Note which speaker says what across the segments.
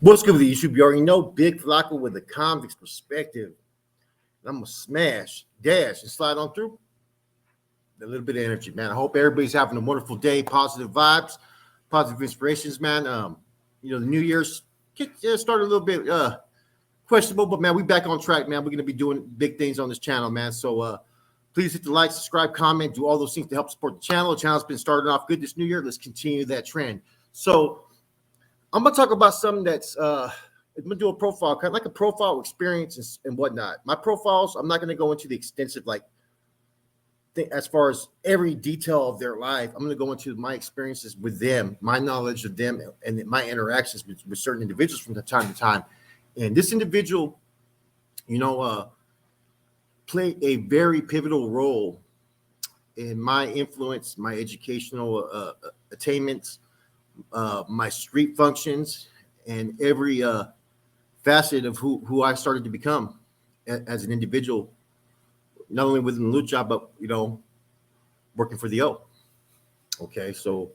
Speaker 1: What's good with you? You already know Big Flacco with the convict's perspective. I'm gonna smash, dash, and slide on through. A little bit of energy, man. I hope everybody's having a wonderful day, positive vibes, positive inspirations, man. The New Year's started a little bit questionable, but man, we back on track, man. We're gonna be doing big things on this channel, man. So please hit the like, subscribe, comment, do all those things to help support the channel. The channel's been starting off good this new year. Let's continue that trend. So I'm gonna talk about something that's I'm gonna do a profile, kind of like a profile experience and whatnot. My profiles, I'm not gonna go into the extensive thing as far as every detail of their life. I'm gonna go into my experiences with them, my knowledge of them, and my interactions with certain individuals from time to time. And this individual, played a very pivotal role in my influence, my educational attainments, my street functions, and every facet of who I started to become as an individual, not only within the lucha, but working for the O. Okay, so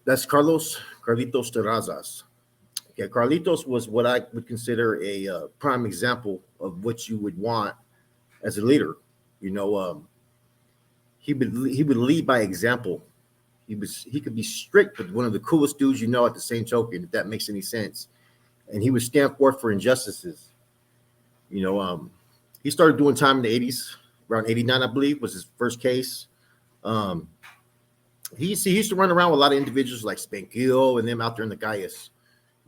Speaker 1: that's Carlitos Terrazas. Okay, Carlitos was what I would consider a prime example of what you would want as a leader. He would lead by example. He could be strict, but one of the coolest dudes at the same token, if that makes any sense. And he would stand forth for injustices. He started doing time in the 80s, around 89, I believe, was his first case. He used to run around with a lot of individuals like Spankio and them out there in the Gaius.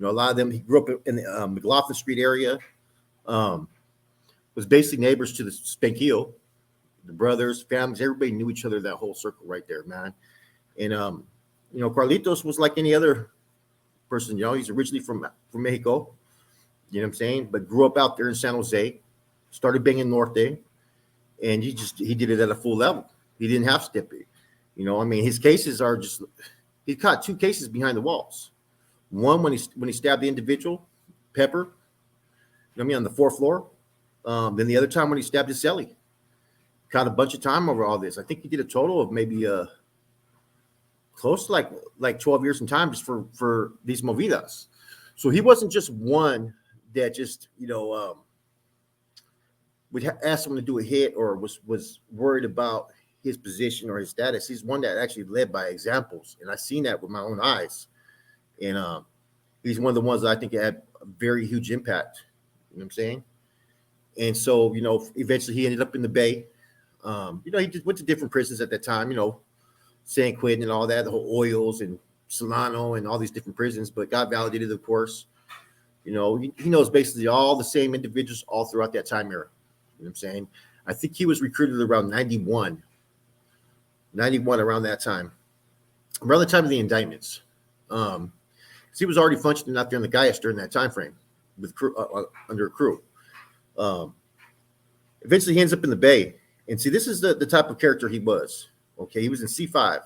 Speaker 1: A lot of them, he grew up in the McLaughlin Street area, was basically neighbors to the Spankio, the brothers, families, everybody knew each other, that whole circle right there, man. And Carlitos was like any other person. He's originally from Mexico, you know what I'm saying, but grew up out there in San Jose, started banging Norte, and he did it at a full level. He didn't have step it. His cases are he caught two cases behind the walls. One when he stabbed the individual, Pepper, on the fourth floor. Then the other time when he stabbed his celly. Caught a bunch of time over all this. I think he did a total of maybe close to like 12 years in time just for these movidas. So he wasn't just one that just would ask someone to do a hit or was worried about his position or his status. He's one that actually led by examples, and I've seen that with my own eyes. And he's one of the ones that I think had a very huge impact. You know what I'm saying? And so eventually he ended up in the Bay. He just went to different prisons at that time. San Quentin and all that, the whole oils and Solano and all these different prisons, but got validated, of course. He knows basically all the same individuals all throughout that time era. You know what I'm saying? I think he was recruited around 91, around that time, around the time of the indictments. He was already functioning out there in the Gaius during that time frame with crew, under a crew. Eventually he ends up in the Bay. And see, this is the type of character he was. Okay, he was in C5.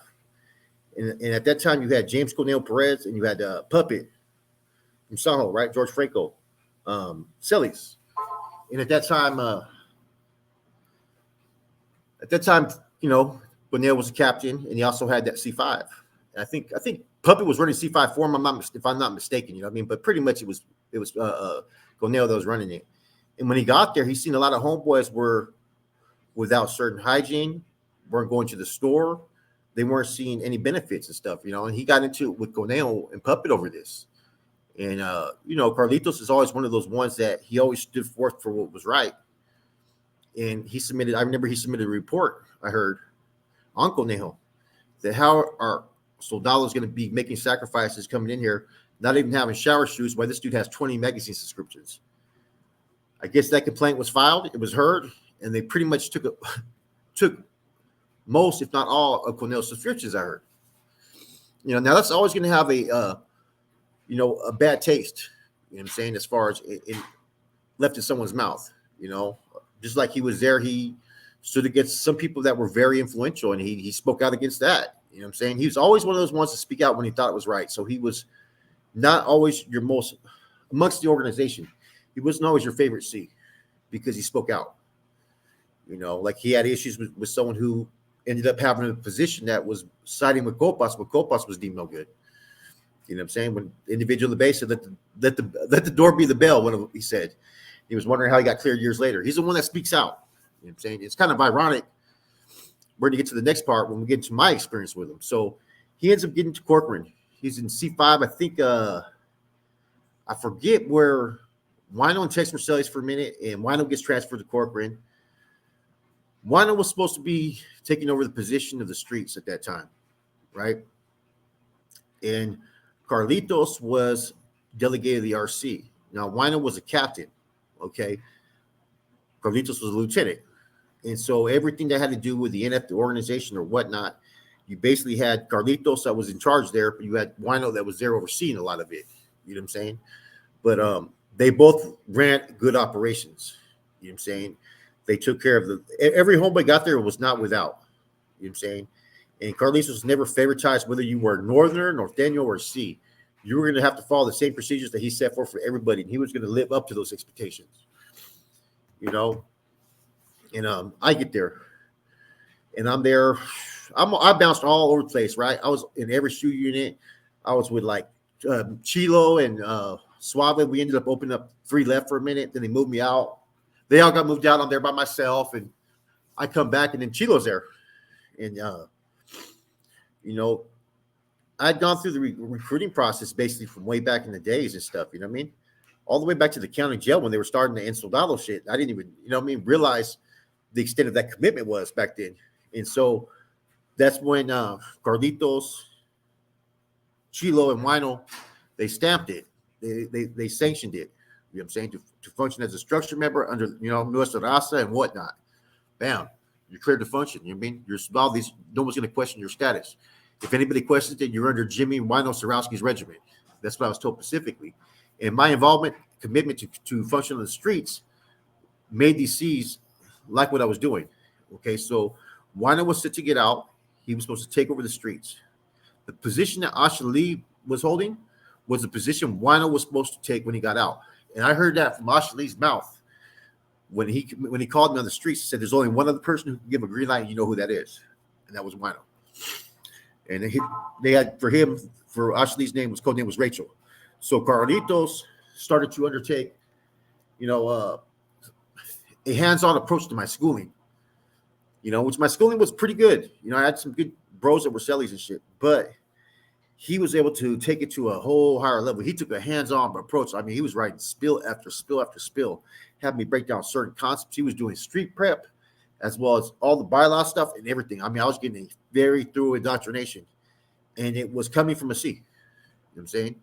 Speaker 1: And at that time, you had James Cornel Perez and you had Puppet from Saho, right? George Franco, Celis. And at that time, Cornel was a captain, and he also had that C5. And I think Puppet was running C5 for him. If I'm not mistaken, But pretty much it was Cornel that was running it. And when he got there, he seen a lot of homeboys were without certain hygiene, weren't going to the store. They weren't seeing any benefits and stuff, and he got into it with Cornel and Puppet over this. And, Carlitos is always one of those ones that he always stood forth for what was right. And I remember he submitted a report, I heard, on Cornel, that how are soldados going to be making sacrifices coming in here, not even having shower shoes, while this dude has 20 magazine subscriptions. I guess that complaint was filed, it was heard, and they pretty much took most, if not all, of Cornel's subscriptions, I heard. Now that's always going to have a bad taste, what I'm saying, as far as it left in someone's mouth, just like he was there, he stood against some people that were very influential, and he spoke out against that, what I'm saying. He was always one of those ones to speak out when he thought it was right. So he was not always your most, amongst the organization, he wasn't always your favorite C because he spoke out. Like he had issues with someone who ended up having a position that was siding with Copas, but Copas was deemed no good. You know what I'm saying? When the individual at the base said, let the door be the bell, when he said. He was wondering how he got cleared years later. He's the one that speaks out. You know what I'm saying? It's kind of ironic. We're going to get to the next part when we get into my experience with him. So he ends up getting to Corcoran. He's in C5. I think I forget where Wino and Tex Marcellus for a minute, and Wino gets transferred to Corcoran. Wino was supposed to be taking over the position of the streets at that time, right? And Carlitos was delegated to the RC. Now, Wino was a captain, okay? Carlitos was a lieutenant. And so everything that had to do with the NF, the organization or whatnot, you basically had Carlitos that was in charge there, but you had Wino that was there overseeing a lot of it. You know what I'm saying? But they both ran good operations. You know what I'm saying? They took care of every homeboy got there was not without. You know what I'm saying? And Carlitos was never favoritized, whether you were Northerner, Norteño, or C. You were going to have to follow the same procedures that he set forth for everybody, and he was going to live up to those expectations. You know? And I get there, and I'm there. I bounced all over the place, right? I was in every shoe unit. I was with like Chilo and Suave. We ended up opening up 3 left for a minute. Then they moved me out. They all got moved out. I'm there by myself, and I come back, and then Chilo's there. And, you know, I'd gone through the recruiting process basically from way back in the days and stuff, you know what I mean? All the way back to the county jail when they were starting the Soldado shit. I didn't even, you know what I mean, realize the extent of that commitment was back then. And so that's when Carlitos, Chilo, and Wino, they stamped it. They sanctioned it. You know what I'm saying? To function as a structure member under, you know, Nuestra and whatnot. Bam. You're cleared to function. You know what I mean? You're all these, no one's going to question your status. If anybody questions it, you're under Jimmy Wino Sorowski's regiment. That's what I was told specifically. And my involvement, commitment to function on the streets made these C's like what I was doing. Okay, so Wino was set to get out. He was supposed to take over the streets. The position that Ashali was holding was the position Wino was supposed to take when he got out. And I heard that from Ashali's mouth when he called me on the streets. He said, "There's only one other person who can give a green light, and you know who that is," and that was Wino. And they had for Ashali's code name was Rachel. So Carlitos started to undertake, you know, a hands-on approach to my schooling. You know, which my schooling was pretty good. You know, I had some good bros that were cellies and shit, but he was able to take it to a whole higher level. He took a hands-on approach. I mean, he was writing spill after spill after spill, having me break down certain concepts. He was doing street prep as well as all the bylaw stuff and everything. I mean, I was getting a very thorough indoctrination, and it was coming from a C. You know what I'm saying?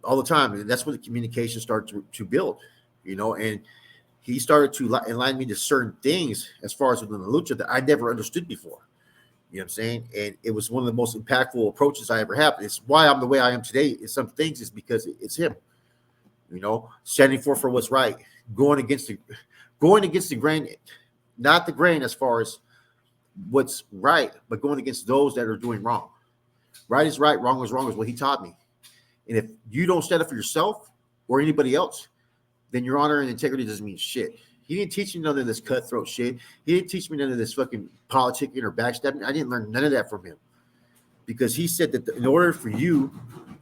Speaker 1: All the time. And that's when the communication started to build, you know, and he started to enlighten me to certain things as far as within the lucha that I never understood before. You know what I'm saying? And it was one of the most impactful approaches I ever had. It's why I'm the way I am today. In some things is because it's him, you know, standing for what's right, going against the grain, not the grain as far as what's right, but going against those that are doing wrong. Right is right, wrong is what he taught me. And if you don't stand up for yourself or anybody else, then your honor and integrity doesn't mean shit. He didn't teach me none of this cutthroat shit. He didn't teach me none of this fucking politicking or backstabbing. I didn't learn none of that from him. Because he said that in order for you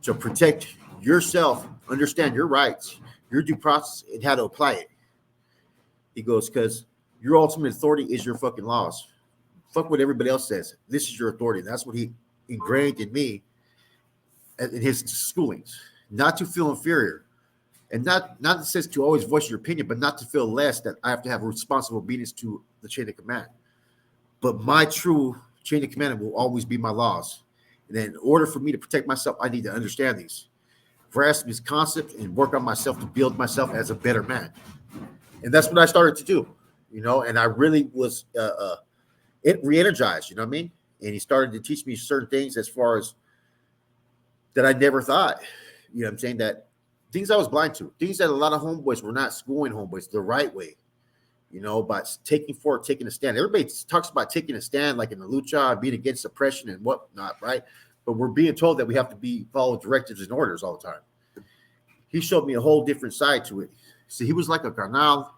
Speaker 1: to protect yourself, understand your rights, your due process, and how to apply it. He goes, because your ultimate authority is your fucking laws. Fuck what everybody else says. This is your authority. That's what he ingrained in me in his schoolings. Not to feel inferior. And not it says to always voice your opinion, but not to feel less that I have to have responsible obedience to the chain of command. But my true chain of command will always be my laws. And then in order for me to protect myself, I need to understand these, grasp these concepts, and work on myself to build myself as a better man. And that's what I started to do, you know, and I really was re-energized, you know what I mean? And he started to teach me certain things as far as that I never thought, you know what I'm saying, that things I was blind to, things that a lot of homeboys were not schooling homeboys the right way, you know, by taking a stand. Everybody talks about taking a stand like in the lucha, being against oppression and whatnot, right? But we're being told that we have to follow directives and orders all the time. He showed me a whole different side to it. See, he was like a carnal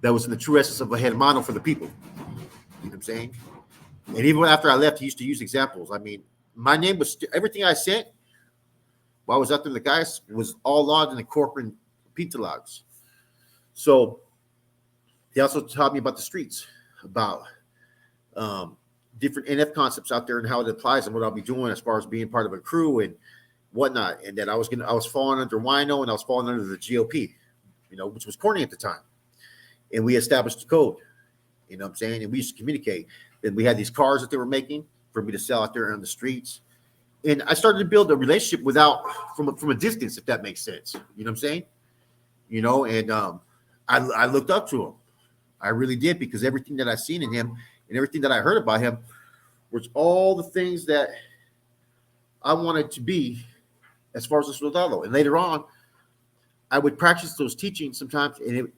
Speaker 1: that was in the true essence of a hermano for the people. You know what I'm saying? And even after I left, he used to use examples. I mean, my name was everything I sent while I was out there. The guys was all logged in the corporate Pinta logs. So he also taught me about the streets, about different NF concepts out there and how it applies and what I'll be doing as far as being part of a crew and whatnot. And that I was falling under Wino and I was falling under the GOP, which was corny at the time. And we established the code, you know what I'm saying? And we used to communicate. Then we had these cars that they were making for me to sell out there on the streets. And I started to build a relationship from a distance, if that makes sense. You know what I'm saying? And I looked up to him. I really did, because everything that I seen in him and everything that I heard about him was all the things that I wanted to be as far as a soldado. And later on, I would practice those teachings sometimes, and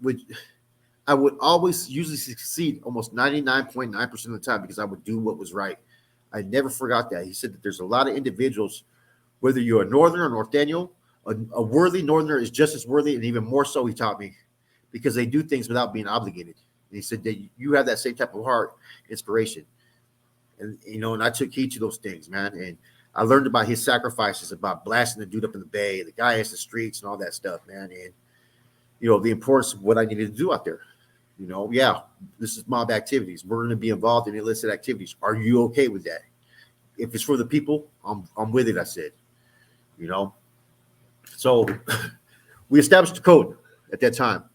Speaker 1: I would always usually succeed almost 99.9% of the time, because I would do what was right. I never forgot that. He said that there's a lot of individuals, whether you're a Northerner or Norteño, a worthy Northerner is just as worthy, and even more so, he taught me, because they do things without being obligated. And he said that you have that same type of heart, inspiration. And, and I took heed to those things, man. And I learned about his sacrifices, about blasting the dude up in the bay, the guy in the streets and all that stuff, man. And, the importance of what I needed to do out there. This is mob activities. We're going to be involved in illicit activities. Are you okay with that? If it's for the people, I'm with it, I said. So we established the code at that time.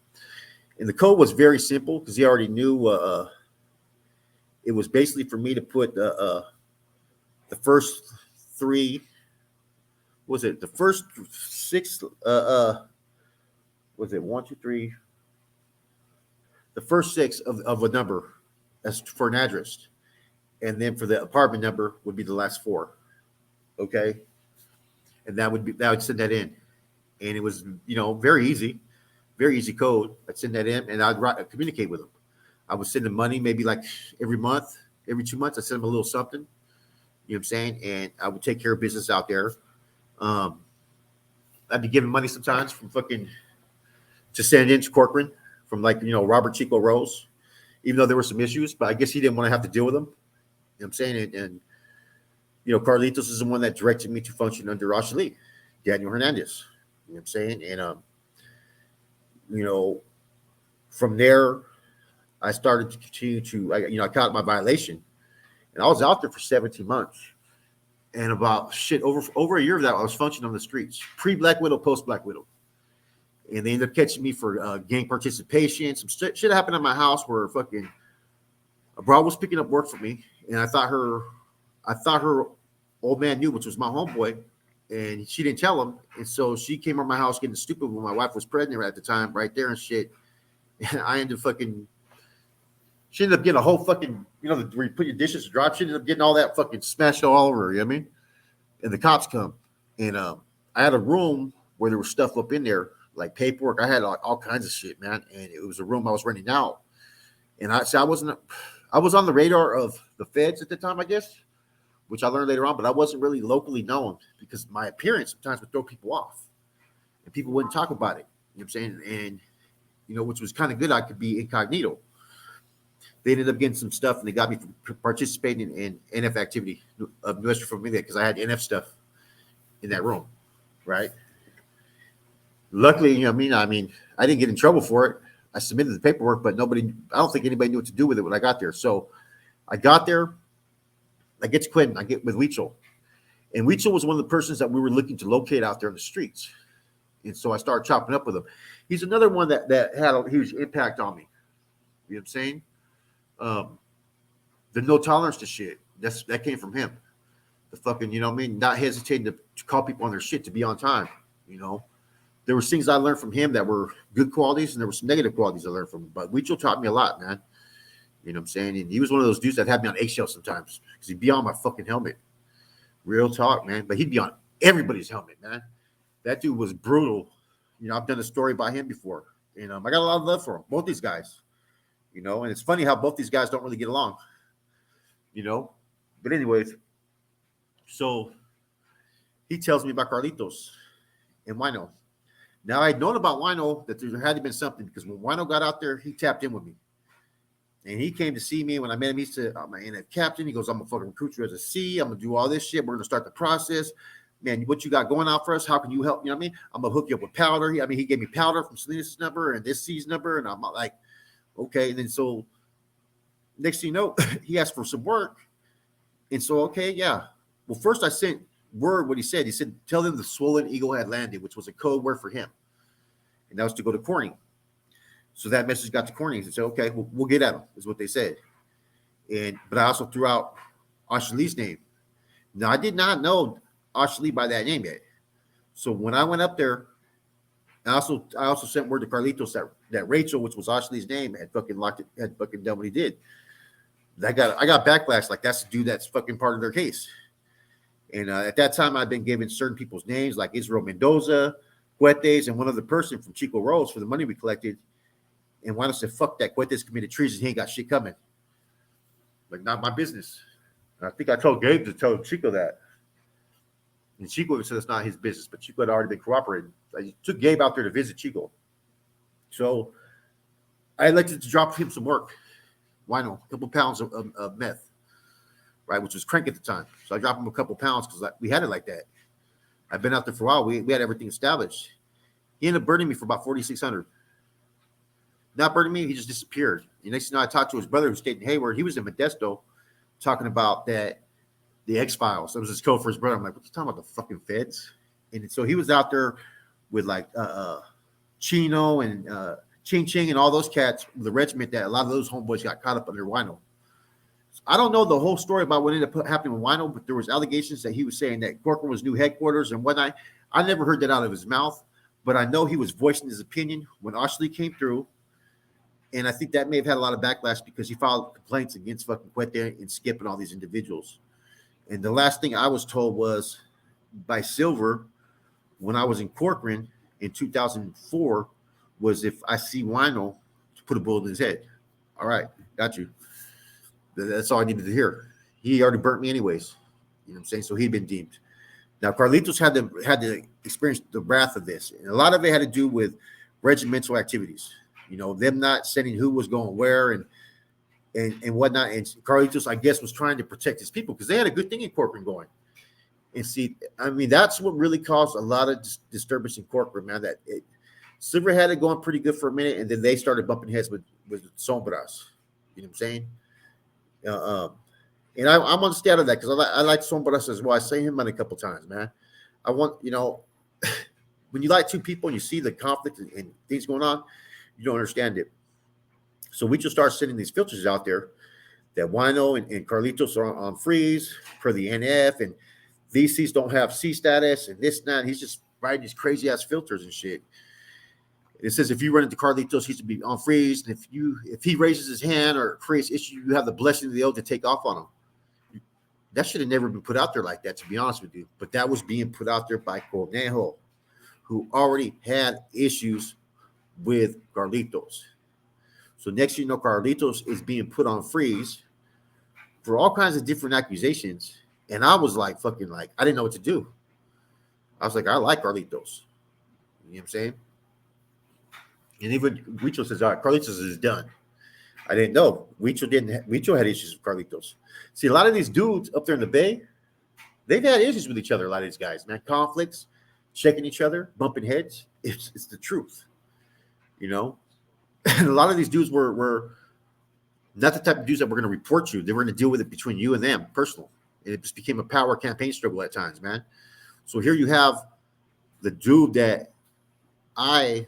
Speaker 1: And the code was very simple, because he already knew it was basically for me to put the first three, the first six, was it 1, 2, 3? The first six of a number as for an address. And then for the apartment number would be the last 4. Okay. And that would send that in. And it was, very easy code. I'd send that in and I'd communicate with them. I would send them money, maybe like every month, every 2 months, I'd send them a little something, you know what I'm saying? And I would take care of business out there. I'd be giving money sometimes from to send in to Corcoran from Robert Chico Rose, even though there were some issues, but I guess he didn't want to have to deal with them. You know what I'm saying? And Carlitos is the one that directed me to function under Ashali, Daniel Hernandez. You know what I'm saying? And, from there, I started to continue to, I caught my violation, and I was out there for 17 months. And about over a year of that, I was functioning on the streets, pre-Black Widow, post-Black Widow. And they ended up catching me for gang participation. Some shit happened at my house where a broad was picking up work for me, and I thought her old man knew, which was my homeboy, and she didn't tell him. And so she came over my house getting stupid when my wife was pregnant at the time, right there and shit. And I ended up she ended up getting a whole fucking, where you put your dishes to drop. She ended up getting all that fucking smashed all over her, you know what I mean? And the cops come. And I had a room where there was stuff up in there, like paperwork. I had all kinds of shit, man. And it was a room I was renting out. And I was on the radar of the feds at the time, I guess, which I learned later on, but I wasn't really locally known because my appearance sometimes would throw people off and people wouldn't talk about it. You know what I'm saying? And, which was kind of good. I could be incognito. They ended up getting some stuff, and they got me for participating in NF activity of Nuestra Familia, because I had NF stuff in that room, right? Luckily, I didn't get in trouble for it. I submitted the paperwork, but I don't think anybody knew what to do with it when I got there. So I got there, I get to Quentin, I get with Weichel. And Weichel was one of the persons that we were looking to locate out there in the streets. And so I started chopping up with him. He's another one that had a huge impact on me. You know what I'm saying? The no tolerance to shit. That came from him. The fucking, not hesitating to call people on their shit, to be on time. There was things I learned from him that were good qualities, and there were some negative qualities I learned from him. But Weichel taught me a lot, man. You know what I'm saying? And he was one of those dudes that had me on eggshells sometimes, because he'd be on my fucking helmet. Real talk, man. But he'd be on everybody's helmet, man. That dude was brutal. I've done a story by him before. I got a lot of love for him, both these guys. And it's funny how both these guys don't really get along. But anyways, so he tells me about Carlitos and Wino. Now, I'd known about Wino that there had to been something, because when Wino got out there, he tapped in with me. And he came to see me. When I met him, he said, I'm an NF captain. He goes, I'm going to fucking recruit you as a C. I'm going to do all this shit. We're going to start the process. Man, what you got going out for us? How can you help? You know what I mean? I'm going to hook you up with powder. I mean, he gave me powder from Salinas' number and this C's number. And I'm like, okay. And then so next thing you know, he asked for some work. And so, okay, yeah. Well, first I sent word what he said. He said, tell them the swollen eagle had landed, which was a code word for him. And that was to go to Corning. So that message got to Corning. He said, okay, we'll get at him, is what they said. But I also threw out Ashley's name. Now, I did not know Ashley by that name yet. So when I went up there, I also sent word to Carlitos that Rachel, which was Ashley's name, had fucking locked it, had fucking done what he did. I got backlash, like that's the dude that's fucking part of their case. And at that time, I'd been given certain people's names like Israel Mendoza, Cuetes, and one other person from Chico Rose for the money we collected. And Wano said, fuck that, Cuetes committed treason. He ain't got shit coming. Like, not my business. And I think I told Gabe to tell Chico that. And Chico said it's not his business, but Chico had already been cooperating. I took Gabe out there to visit Chico. So I elected to drop him some work. Wino, a couple pounds of meth, right, which was crank at the time. So I dropped him a couple pounds because we had it like that. I've been out there for a while. We had everything established. He ended up burning me for about 4,600. Not burning me, he just disappeared. The next thing I talked to his brother who stayed in Hayward. He was in Modesto talking about that the X-Files. That was his code for his brother. I'm like, what you talking about, the fucking feds? And so he was out there with like Chino and Ching Ching and all those cats, the regiment that a lot of those homeboys got caught up under Wino. So I don't know the whole story about what ended up happening with Wino, but there was allegations that he was saying that Corcoran was new headquarters and whatnot. I never heard that out of his mouth, but I know he was voicing his opinion when Ashley came through. And I think that may have had a lot of backlash because he filed complaints against fucking Cuete and Skip and all these individuals. And the last thing I was told was by Silver when I was in Corcoran in 2004 was if I see Wino, to put a bullet in his head. All right, got you. That's all I needed to hear. He already burnt me anyways. You know what I'm saying? So he'd been deemed. Now, Carlitos had to experience the wrath of this. And a lot of it had to do with regimental activities. You know, them not sending who was going where and whatnot. And Carlitos, I guess, was trying to protect his people because they had a good thing in Corcoran going. And see, I mean, that's what really caused a lot of disturbance in Corcoran, man. Silver had it going pretty good for a minute, and then they started bumping heads with Sombras. You know what I'm saying? And I'm on the stay out of that because I like Sombras as well. I say him on a couple times, man. I want, you know, when you like two people and you see the conflict and things going on, you don't understand it. So we just start sending these filters out there that Wino and Carlitos are on freeze per the NF, and these C's don't have C status and this and that. And he's just writing these crazy ass filters and shit. It says if you run into Carlitos, he should be on freeze. And if he raises his hand or creates issue, you have the blessing of the oath to take off on him. That should have never been put out there like that, to be honest with you. But that was being put out there by Cornejo, who already had issues with Carlitos. So next you know, Carlitos is being put on freeze for all kinds of different accusations. And I was like, fucking like, I didn't know what to do. I was like, I like Carlitos. You know what I'm saying? And even Huicho says, all right, Carlitos is done. I didn't know. Huicho had issues with Carlitos. See, a lot of these dudes up there in the Bay, they've had issues with each other, a lot of these guys, man. Conflicts, checking each other, bumping heads. It's the truth. You know? And a lot of these dudes were not the type of dudes that were going to report you. They were going to deal with it between you and them, personal. And it just became a power campaign struggle at times, man. So here you have the dude that I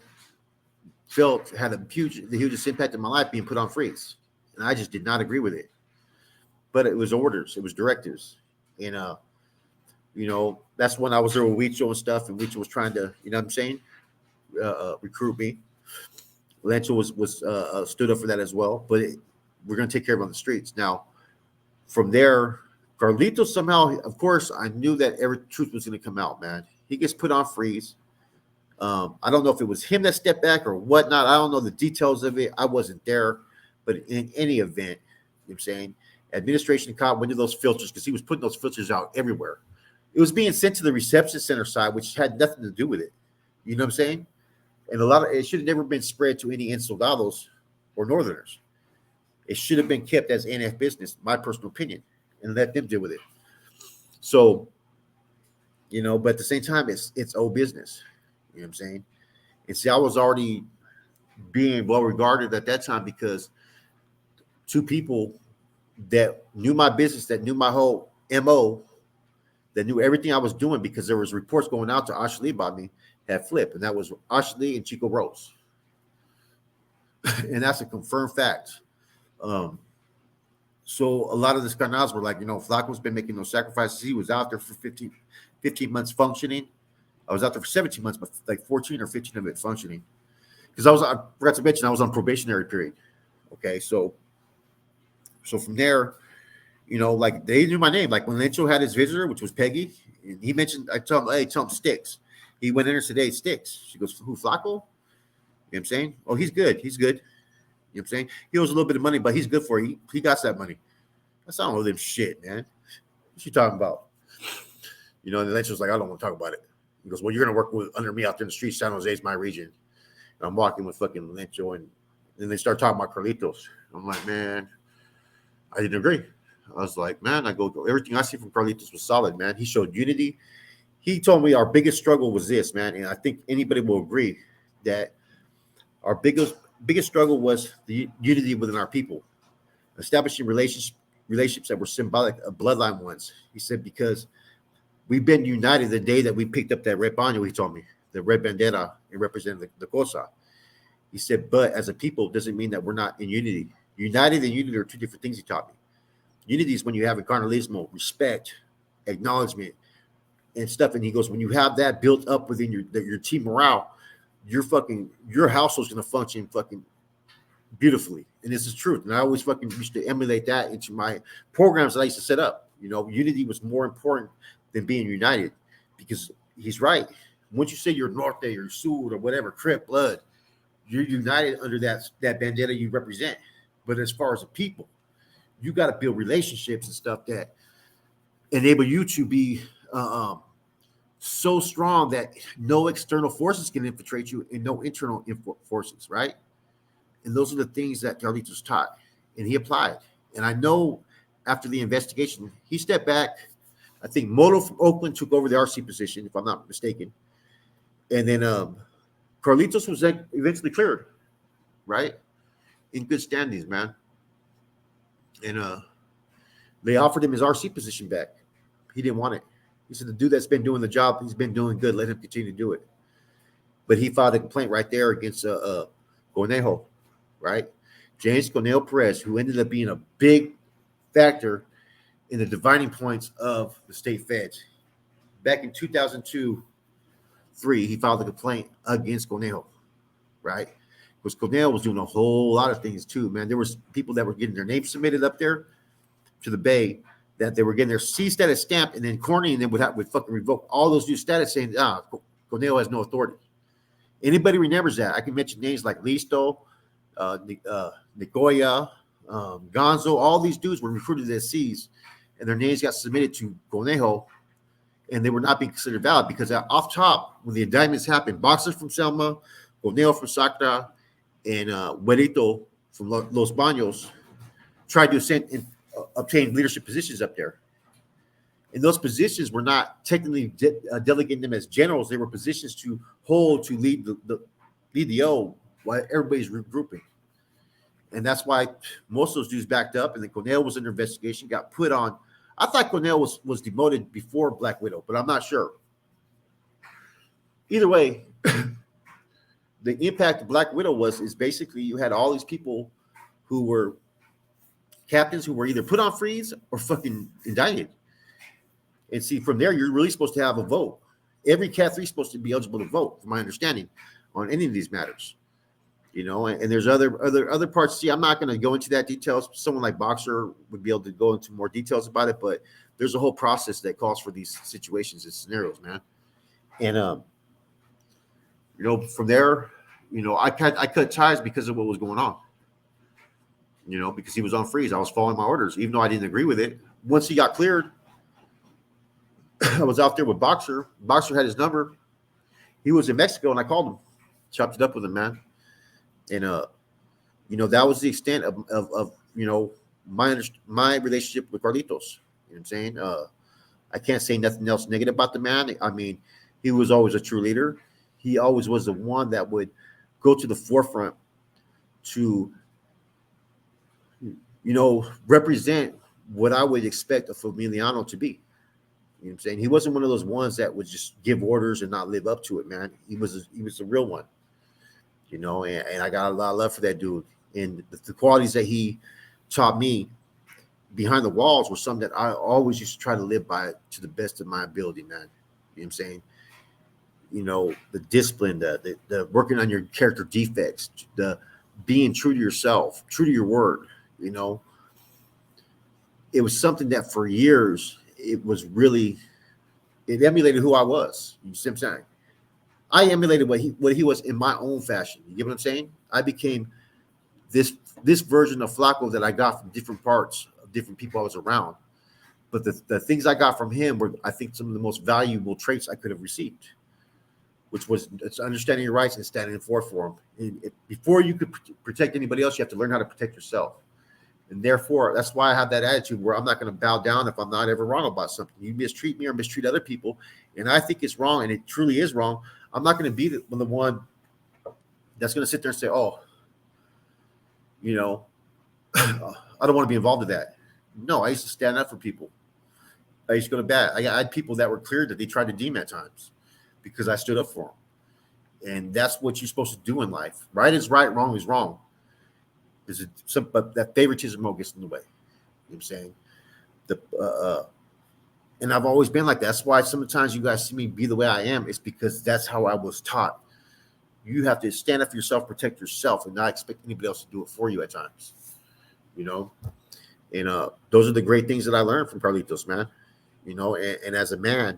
Speaker 1: felt had the hugest impact in my life being put on freeze. And I just did not agree with it. But it was orders. It was directives. And, you know, that's when I was there with Huicho and stuff. And Huicho was trying to, you know what I'm saying, recruit me. Lancho was stood up for that as well. But we're going to take care of it on the streets. Now, from there, Carlitos somehow, of course, I knew that every truth was going to come out, man. He gets put on freeze. I don't know if it was him that stepped back or whatnot. I don't know the details of it. I wasn't there. But in any event, you know what I'm saying, administration caught one of those filters because he was putting those filters out everywhere. It was being sent to the reception center side, which had nothing to do with it. You know what I'm saying? And it should have never been spread to any Soldados or Northerners. It should have been kept as NF business, my personal opinion, and let them deal with it. So, but at the same time, it's old business. You know what I'm saying? And see, I was already being well regarded at that time because two people that knew my business, that knew my whole MO, that knew everything I was doing because there was reports going out to Ashley about me, had flipped, and that was Ashley and Chico Rose. And that's a confirmed fact. So a lot of the canals were like, Flacco's been making those sacrifices. He was out there for 15 months functioning. I was out there for 17 months, but like 14 or 15 of it functioning. Because I forgot to mention, I was on probationary period. Okay, so from there, like they knew my name. Like when Lencho had his visitor, which was Peggy, and he mentioned, I told him, hey, tell him Sticks. He went in there today, Sticks. She goes, who, Flacco? You know what I'm saying? Oh, he's good. He's good. You know what I'm saying? He owes a little bit of money, but he's good for it. He got that money. That's not all them shit, man. What you talking about? And Lencho's like, I don't want to talk about it. He goes, well, you're going to work under me out there in the streets. San Jose's my region. And I'm walking with fucking Lencho, and then they start talking about Carlitos. I'm like, man, I didn't agree. I was like, man, everything I see from Carlitos was solid, man. He showed unity. He told me our biggest struggle was this, man. And I think anybody will agree that our biggest struggle was the unity within our people, establishing relationships that were symbolic of bloodline ones. He said, because we've been united the day that we picked up that red baño, he told me, the red bandera, it represented the cosa. He said, but as a people, doesn't mean that we're not in unity. United and unity are two different things, he taught me. Unity is when you have a carnalismo, respect, acknowledgement, and stuff. And he goes, when you have that built up within your team morale, your household's going to function fucking beautifully. And this is truth. And I always fucking used to emulate that into my programs that I used to set up. Unity was more important than being united, because he's right. Once you say you're Norte or Sud or whatever, Crip, Blood, you're united under that bandana you represent. But as far as the people, you got to build relationships and stuff that enable you to be so strong that no external forces can infiltrate you and no internal forces, right? And those are the things that Carlitos taught, and he applied. And I know after the investigation, he stepped back. I think Moto from Oakland took over the RC position, if I'm not mistaken. And then Carlitos was eventually cleared, right? In good standings, man. And they offered him his RC position back. He didn't want it. He said, the dude that's been doing the job, he's been doing good. Let him continue to do it. But he filed a complaint right there against Conejo, right? James Conejo Perez, who ended up being a big factor in the dividing points of the state feds. Back in 2002-3, he filed a complaint against Conejo, right? Because Conejo was doing a whole lot of things too, man. There was people that were getting their names submitted up there to the Bay, that they were getting their C status stamped, and then Corny and then would fucking revoke all those new status, saying, Conejo has no authority. Anybody remembers that? I can mention names like Listo, Nicoya, Gonzo. All these dudes were recruited as C's, and their names got submitted to Conejo, and they were not being considered valid because off top, when the indictments happened, boxers from Selma, Conejo from Sacra, and Huerito from Los Baños tried to obtain leadership positions up there. And those positions were not technically delegating them as generals. They were positions to hold, to lead the O while everybody's regrouping. And that's why most of those dudes backed up. And then Conejo was under investigation, got put on. I thought Conejo was demoted before Black Widow, but I'm not sure. Either way, the impact of Black Widow is basically you had all these people who were captains who were either put on freeze or fucking indicted. And see, from there, you're really supposed to have a vote. Every Cat 3 is supposed to be eligible to vote, from my understanding, on any of these matters. And there's other parts. See, I'm not going to go into that details. Someone like Boxer would be able to go into more details about it, but there's a whole process that calls for these situations and scenarios, man. And from there, I cut ties because of what was going on. Because he was on freeze. I was following my orders, even though I didn't agree with it. Once he got cleared, I was out there with Boxer. Boxer had his number. He was in Mexico, and I called him, chopped it up with him, man. And that was the extent of you know, my relationship with Carlitos. You know what I'm saying? I can't say nothing else negative about the man. I mean, he was always a true leader. He always was the one that would go to the forefront to, represent what I would expect a Familiano to be. You know what I'm saying? He wasn't one of those ones that would just give orders and not live up to it, man. He was the real one, and I got a lot of love for that dude. And the qualities that he taught me behind the walls were something that I always used to try to live by to the best of my ability, man. You know what I'm saying? The discipline, the working on your character defects, the being true to yourself, true to your word. It was something that for years it emulated who I was. You see what I'm saying? I emulated what he was in my own fashion. You get what I'm saying? I became this version of Flacco that I got from different parts of different people I was around. But the things I got from him were, I think, some of the most valuable traits I could have received, which was it's understanding your rights and standing forth for them. And before you could protect anybody else, you have to learn how to protect yourself. And therefore, that's why I have that attitude where I'm not going to bow down if I'm not ever wrong about something. You mistreat me or mistreat other people, and I think it's wrong, and it truly is wrong. I'm not going to be the one that's going to sit there and say, oh, I don't want to be involved in that. No, I used to stand up for people. I used to go to bat. I had people that were clear that they tried to deem at times because I stood up for them. And that's what you're supposed to do in life. Right is right, wrong is wrong. But that favoritism gets in the way. You know what I'm saying? And I've always been like that. That's why sometimes you guys see me be the way I am. It's because that's how I was taught. You have to stand up for yourself, protect yourself, and not expect anybody else to do it for you at times. And those are the great things that I learned from Carlitos, man. And as a man,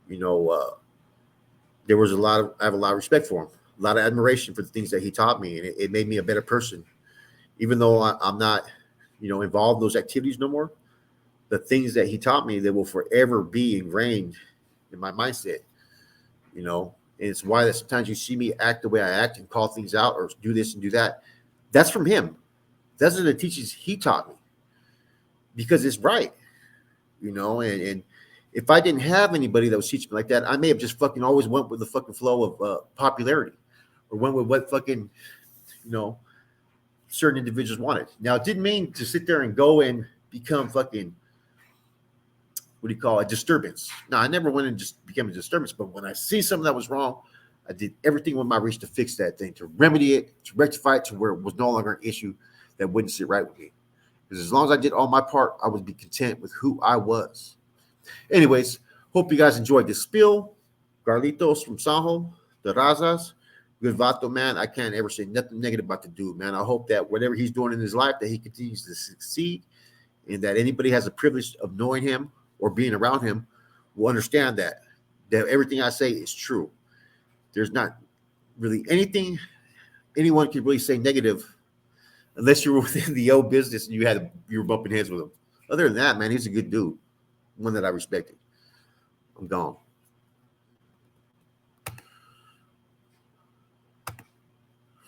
Speaker 1: there was I have a lot of respect for him, a lot of admiration for the things that he taught me, and it made me a better person. Even though I'm not, involved in those activities no more, the things that he taught me, they will forever be ingrained in my mindset, and it's why that sometimes you see me act the way I act and call things out or do this and do that. That's from him. Those are the teachings he taught me because it's right, and if I didn't have anybody that was teaching me like that, I may have just fucking always went with the fucking flow of popularity or went with what fucking, certain individuals wanted. Now, it didn't mean to sit there and go and become fucking, a disturbance. No, I never went and just became a disturbance. But when I see something that was wrong, I did everything within my reach to fix that thing, to remedy it, to rectify it to where it was no longer an issue that wouldn't sit right with me. Because as long as I did all my part, I would be content with who I was. Anyways, hope you guys enjoyed this spiel. Carlitos from Sajo, the Razas. Good vato, man. I can't ever say nothing negative about the dude, man. I hope that whatever he's doing in his life, that he continues to succeed, and that anybody has the privilege of knowing him or being around him will understand that everything I say is true. There's not really anything anyone can really say negative unless you were within the old business and you were bumping heads with him. Other than that, man, he's a good dude, one that I respected. I'm gone.